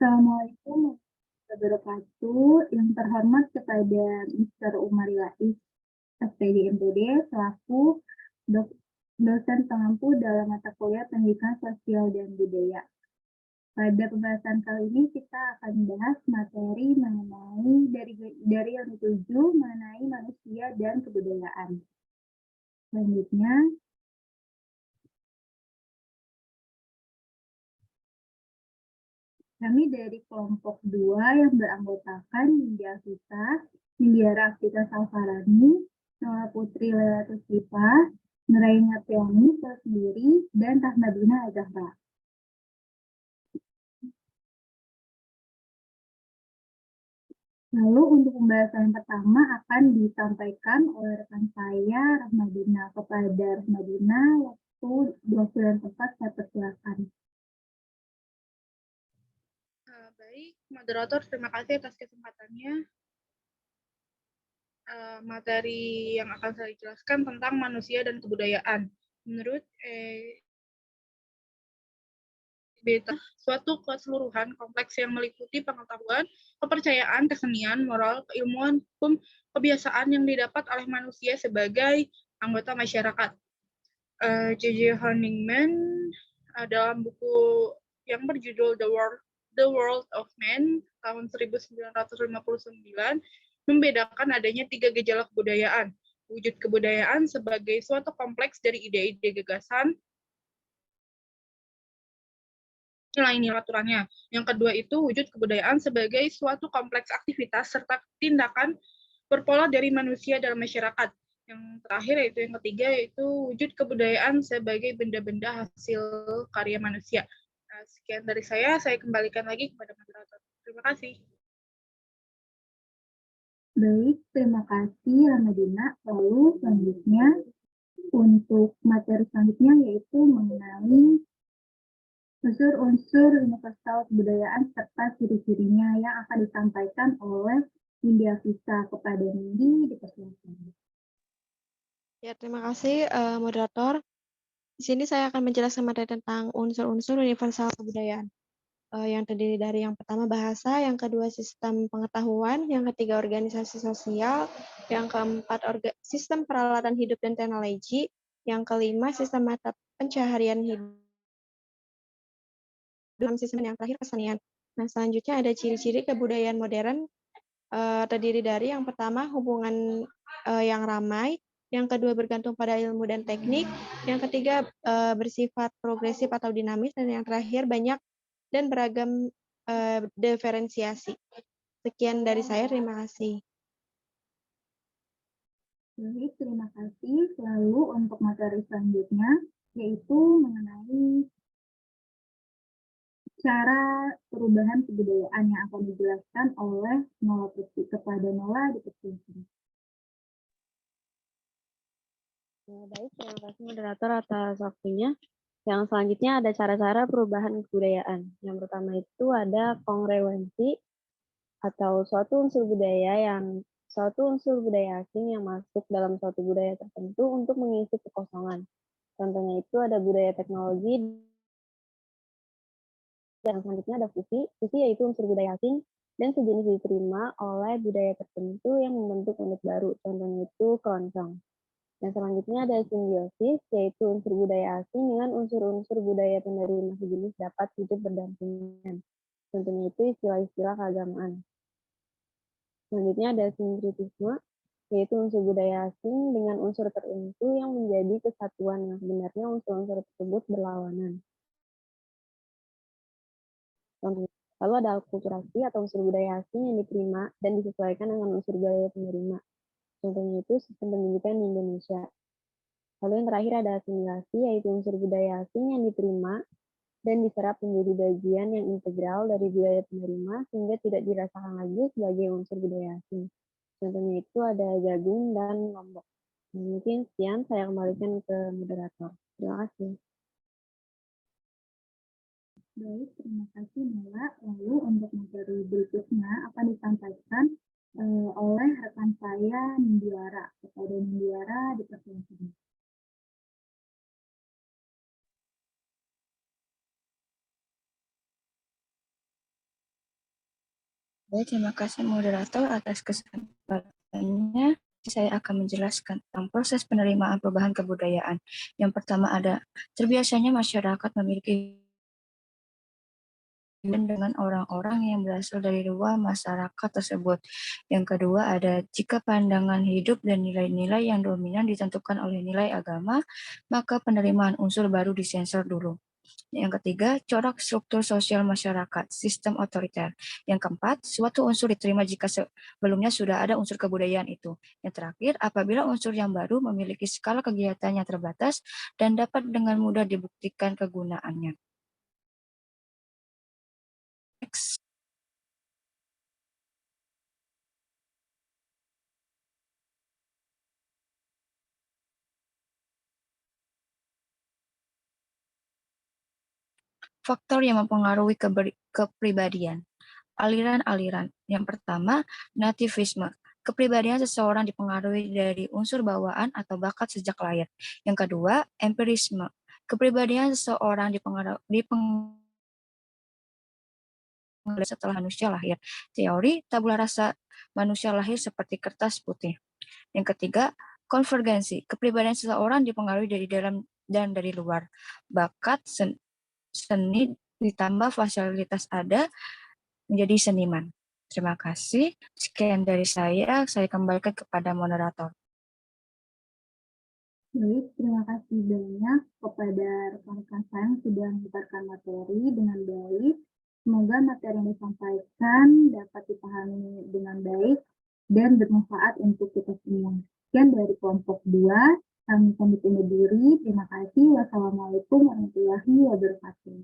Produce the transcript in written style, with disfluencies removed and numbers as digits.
Assalamualaikum warahmatullahi wabarakatuh. Yang terhormat kepada Mr. Umar Rais, SPD MPD, selaku dosen pengampu dalam mata kuliah Pendidikan Sosial dan Budaya. Pada pembahasan kali ini kita akan membahas materi mengenai dari yang dituju mengenai manusia dan kebudayaan. Selanjutnya, kami dari kelompok 2 yang beranggotakan Nindya Vita, Nindya Rafita Salfarani, Nola Putri Lelatus Sipa, Nuraina Tiani sendiri, dan Rahmadina Azahra. Lalu untuk pembahasan pertama akan disampaikan oleh rekan saya, Rahmadina. Kepada Rahmadina, waktu 20 dan tempat saya persilakan. Baik, moderator, terima kasih atas kesempatannya. Materi yang akan saya jelaskan tentang manusia dan kebudayaan. Menurut beta, suatu keseluruhan kompleks yang meliputi pengetahuan, kepercayaan, kesenian, moral, keilmuan, hukum, kebiasaan yang didapat oleh manusia sebagai anggota masyarakat. J.J. Honigman dalam buku yang berjudul The World of Man tahun 1959 membedakan adanya 3 gejala kebudayaan. Wujud kebudayaan sebagai suatu kompleks dari ide-ide gagasan, nilai-nilai aturannya. Yang kedua itu wujud kebudayaan sebagai suatu kompleks aktivitas serta tindakan berpola dari manusia dalam masyarakat. Yang terakhir yaitu yang ketiga yaitu wujud kebudayaan sebagai benda-benda hasil karya manusia. Nah, sekian dari saya kembalikan lagi kepada moderator. Terima kasih. Baik, terima kasih Rahmadina. Lalu selanjutnya untuk materi selanjutnya yaitu mengenai unsur-unsur universal kebudayaan serta ciri-cirinya yang akan disampaikan oleh Nindya Vita. Kepada Nindi, dipersilakan. Ya, terima kasih moderator. Di sini saya akan menjelaskan materi tentang unsur-unsur universal kebudayaan. Yang terdiri dari yang pertama bahasa, yang kedua sistem pengetahuan, yang ketiga organisasi sosial, yang keempat sistem peralatan hidup dan teknologi, yang kelima sistem mata pencaharian hidup, dalam sistem yang terakhir kesenian. Nah, selanjutnya ada ciri-ciri kebudayaan modern, terdiri dari yang pertama hubungan yang ramai, yang kedua bergantung pada ilmu dan teknik, yang ketiga bersifat progresif atau dinamis, dan yang terakhir banyak dan beragam diferensiasi. Sekian dari saya, terima kasih. Baik, terima kasih. Lalu untuk materi selanjutnya yaitu mengenai cara perubahan kebudayaan yang akan dijelaskan oleh Nola Putri. Kepada Nola, dipersilakan. Baik, terima kasih moderator atas waktunya. Yang selanjutnya ada cara-cara perubahan kebudayaan. Yang pertama itu ada kongruensi atau suatu unsur budaya asing yang masuk dalam suatu budaya tertentu untuk mengisi kekosongan. Contohnya itu ada budaya teknologi. Dan selanjutnya ada fusi. Fusi yaitu unsur budaya asing dan sejenis diterima oleh budaya tertentu yang membentuk unit baru. Contohnya itu keroncong. Dan selanjutnya ada simbiosis, yaitu unsur budaya asing dengan unsur-unsur budaya penerima sejenis dapat hidup berdampingan. Contohnya itu istilah-istilah keagamaan. Selanjutnya ada sinkretisme, yaitu unsur budaya asing dengan unsur tertentu yang menjadi kesatuan yang sebenarnya unsur-unsur tersebut berlawanan. Lalu ada akulturasi atau unsur budaya asing yang diterima dan disesuaikan dengan unsur budaya penerima. Contohnya itu sistem pendidikan di Indonesia. Lalu yang terakhir ada asimilasi, yaitu unsur budaya asing yang diterima dan diserap menjadi bagian yang integral dari budaya penerima sehingga tidak dirasakan lagi sebagai unsur budaya asing. Contohnya itu ada Jagung dan Lombok. Mungkin sekian, saya kembalikan ke moderator. Terima kasih. Baik, terima kasih Nola. Lalu untuk materi berikutnya akan disampaikan oleh rekan saya Nindiara. Kepada Nindiara, dipersilakan. Baik, terima kasih moderator atas kesempatannya. Saya akan menjelaskan tentang proses penerimaan perubahan kebudayaan. Yang pertama ada, terbiasanya masyarakat memiliki dengan orang-orang yang berasal dari luar masyarakat tersebut. Yang kedua ada, jika pandangan hidup dan nilai-nilai yang dominan ditentukan oleh nilai agama, maka penerimaan unsur baru disensor dulu. Yang ketiga, corak struktur sosial masyarakat, sistem otoriter. Yang keempat, suatu unsur diterima jika sebelumnya sudah ada unsur kebudayaan itu. Yang terakhir, apabila unsur yang baru memiliki skala kegiatan yang terbatas dan dapat dengan mudah dibuktikan kegunaannya. Next. Faktor yang mempengaruhi kepribadian. Aliran-aliran. Yang pertama, nativisme. Kepribadian seseorang dipengaruhi dari unsur bawaan atau bakat sejak lahir. Yang kedua, empirisme. Kepribadian seseorang dipengaruhi setelah manusia lahir. Teori tabula rasa manusia lahir seperti kertas putih. Yang ketiga, konvergensi. Kepribadian seseorang dipengaruhi dari dalam dan dari luar. Bakat seni ditambah fasilitas ada menjadi seniman. Terima kasih. Sekian dari saya kembalikan kepada moderator. Baik, terima kasih banyak kepada rekan-rekan saya yang sudah menyebarkan materi dengan baik. Semoga materi yang disampaikan dapat dipahami dengan baik dan bermanfaat untuk kita semua. Sekian dari kelompok 2. Kami pamit undur diri. Terima kasih. Wassalamualaikum warahmatullahi wabarakatuh.